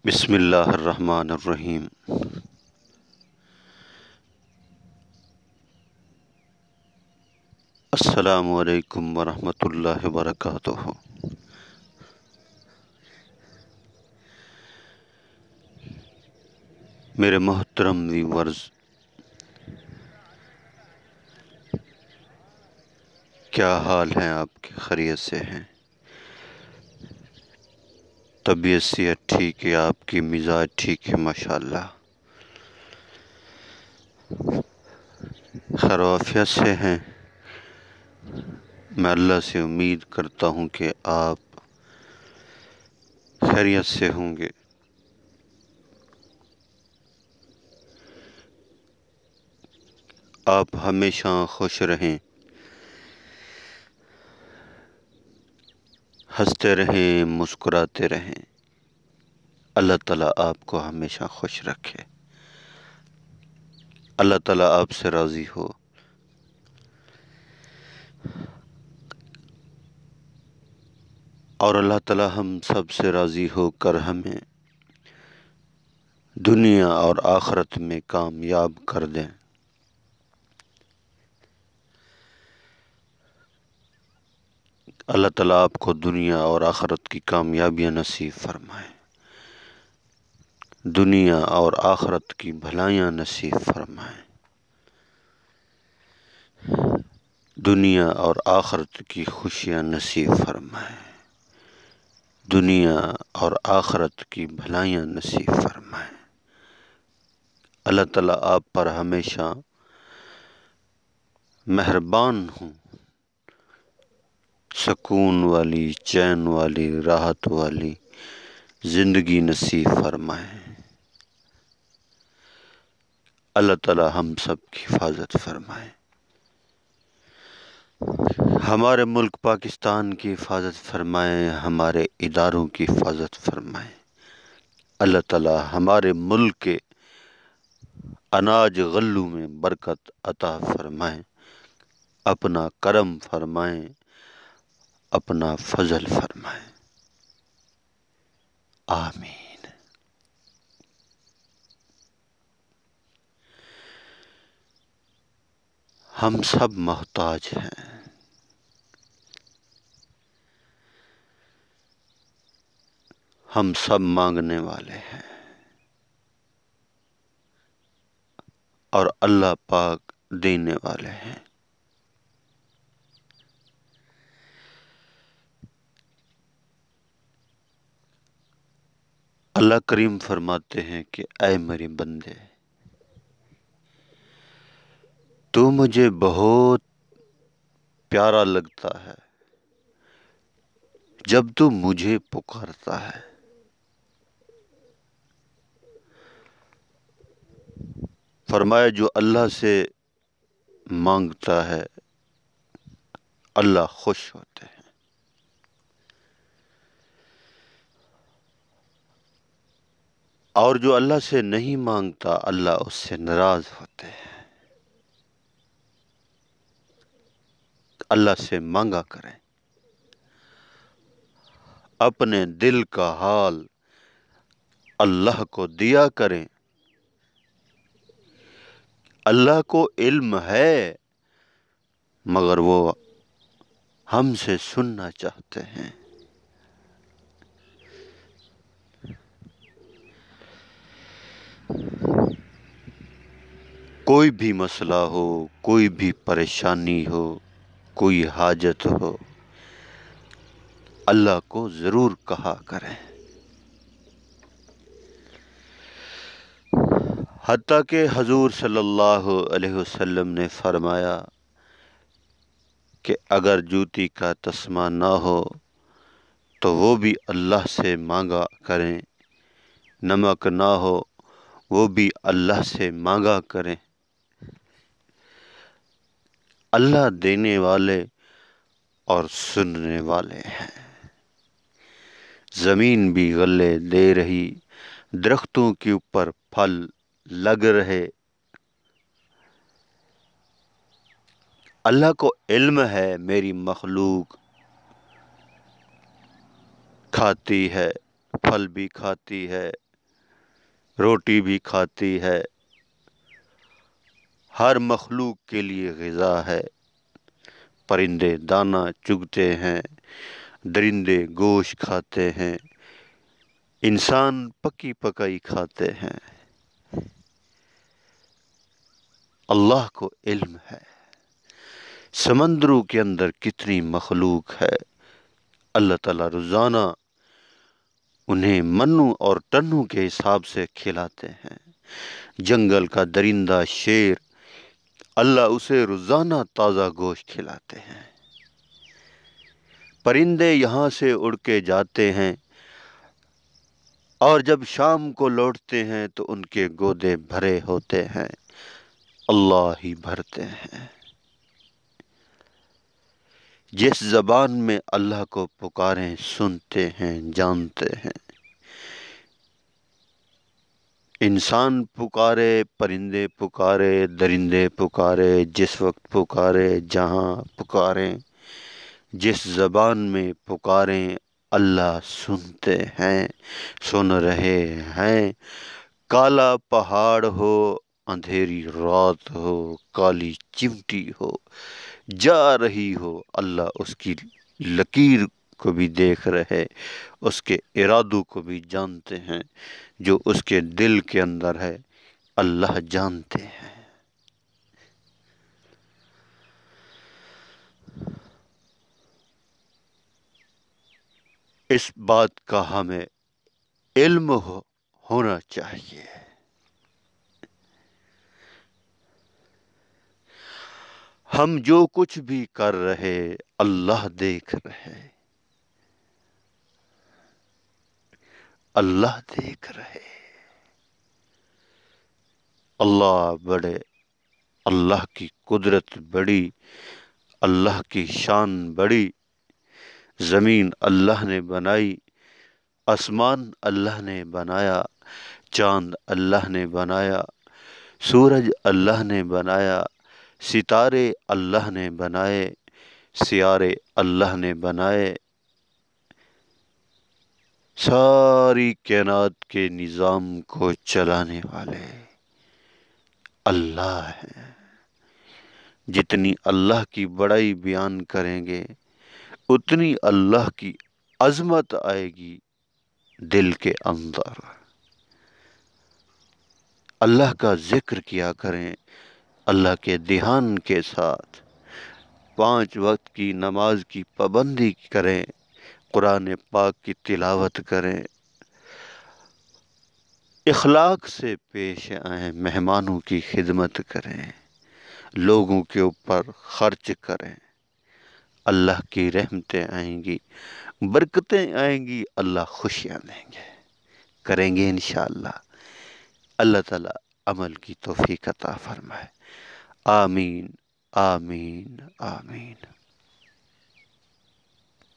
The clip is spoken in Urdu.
بسم اللہ الرحمن الرحیم۔ السلام علیکم ورحمۃ اللہ وبرکاتہ۔ میرے محترم ویورز، کیا حال ہیں آپ کے؟ خیریت سے ہیں؟ طبیعت صحت ٹھیک ہے؟ آپ کی مزاج ٹھیک ہے؟ ماشاءاللہ خیر و عافیت سے ہیں۔ میں اللہ سے امید کرتا ہوں کہ آپ خیریت سے ہوں گے۔ آپ ہمیشہ خوش رہیں، ہنستے رہیں، مسکراتے رہیں۔ اللہ تعالیٰ آپ کو ہمیشہ خوش رکھے، اللہ تعالیٰ آپ سے راضی ہو۔ اور اللہ تعالیٰ ہم سب سے راضی ہو کر ہمیں دنیا اور آخرت میں کامیاب کر دیں۔ اللہ تعالیٰ آپ کو دنیا اور آخرت کی کامیابیاں نصیب فرمائے، دنیا اور آخرت کی بھلائیاں نصیب فرمائے، دنیا اور آخرت کی خوشیاں نصیب فرمائے، دنیا اور آخرت کی بھلائیاں نصیب فرمائے۔ اللہ تعالیٰ آپ پر ہمیشہ مہربان ہوں، سکون والی، چین والی، راحت والی زندگی نصیب فرمائے۔ اللہ تعالیٰ ہم سب کی حفاظت فرمائے، ہمارے ملک پاکستان کی حفاظت فرمائے، ہمارے اداروں کی حفاظت فرمائے۔ اللہ تعالیٰ ہمارے ملک کے اناج غلوں میں برکت عطا فرمائے، اپنا کرم فرمائے، اپنا فضل فرمائے۔ آمین۔ ہم سب محتاج ہیں، ہم سب مانگنے والے ہیں، اور اللہ پاک دینے والے ہیں۔ اللہ کریم فرماتے ہیں کہ اے میرے بندے، تو مجھے بہت پیارا لگتا ہے جب تو مجھے پکارتا ہے۔ فرمایا جو اللہ سے مانگتا ہے اللہ خوش ہوتے ہیں، اور جو اللہ سے نہیں مانگتا اللہ اس سے ناراض ہوتے ہیں۔ اللہ سے مانگا کریں، اپنے دل کا حال اللہ کو دیا کریں۔ اللہ کو علم ہے مگر وہ ہم سے سننا چاہتے ہیں۔ کوئی بھی مسئلہ ہو، کوئی بھی پریشانی ہو، کوئی حاجت ہو، اللہ کو ضرور کہا کریں۔ حتیٰ کہ حضور صلی اللہ علیہ وسلم نے فرمایا کہ اگر جوتی کا تسمہ نہ ہو تو وہ بھی اللہ سے مانگا کریں، نمک نہ ہو وہ بھی اللہ سے مانگا کریں۔ اللہ دینے والے اور سننے والے ہیں۔ زمین بھی غلے دے رہی، درختوں کے اوپر پھل لگ رہے۔ اللہ کو علم ہے میری مخلوق کھاتی ہے، پھل بھی کھاتی ہے، روٹی بھی کھاتی ہے، ہر مخلوق کے لیے غذا ہے۔ پرندے دانہ چگتے ہیں، درندے گوشت کھاتے ہیں، انسان پکی پکائی کھاتے ہیں۔ اللہ کو علم ہے سمندروں کے اندر کتنی مخلوق ہے۔ اللہ تعالیٰ روزانہ انہیں منو اور ٹنوں کے حساب سے کھلاتے ہیں۔ جنگل کا درندہ شیر، اللہ اسے روزانہ تازہ گوشت کھلاتے ہیں۔ پرندے یہاں سے اڑ کے جاتے ہیں اور جب شام کو لوٹتے ہیں تو ان کے گودے بھرے ہوتے ہیں، اللہ ہی بھرتے ہیں۔ جس زبان میں اللہ کو پکاریں سنتے ہیں، جانتے ہیں۔ انسان پکارے، پرندے پکارے، درندے پکارے، جس وقت پکارے، جہاں پکاریں، جس زبان میں پکاریں، اللہ سنتے ہیں، سن رہے ہیں۔ کالا پہاڑ ہو، اندھیری رات ہو، کالی چمٹی ہو، جا رہی ہو، اللہ اس کی لکیر کو بھی دیکھ رہے، اس کے ارادوں کو بھی جانتے ہیں، جو اس کے دل کے اندر ہے اللہ جانتے ہیں۔ اس بات کا ہمیں علم ہونا چاہیے۔ ہم جو کچھ بھی کر رہے اللہ دیکھ رہے، اللہ دیکھ رہے۔ اللہ بڑے، اللہ کی قدرت بڑی، اللہ کی شان بڑی۔ زمین اللہ نے بنائی، آسمان اللہ نے بنایا، چاند اللہ نے بنایا، سورج اللہ نے بنایا، ستارے اللہ نے بنائے، سیارے اللہ نے بنائے۔ ساری کائنات کے نظام کو چلانے والے اللہ ہیں۔ جتنی اللہ کی بڑائی بیان کریں گے اتنی اللہ کی عظمت آئے گی دل کے اندر۔ اللہ کا ذکر کیا کریں، اللہ کے دھیان کے ساتھ 5 وقت کی نماز کی پابندی کریں، قرآن پاک کی تلاوت کریں، اخلاق سے پیش آئیں، مہمانوں کی خدمت کریں، لوگوں کے اوپر خرچ کریں۔ اللہ کی رحمتیں آئیں گی، برکتیں آئیں گی، اللہ خوشیاں دیں گے۔ کریں گے انشاءاللہ۔ اللہ تعالیٰ عمل کی توفیق عطا فرمائے۔ آمین آمین آمین۔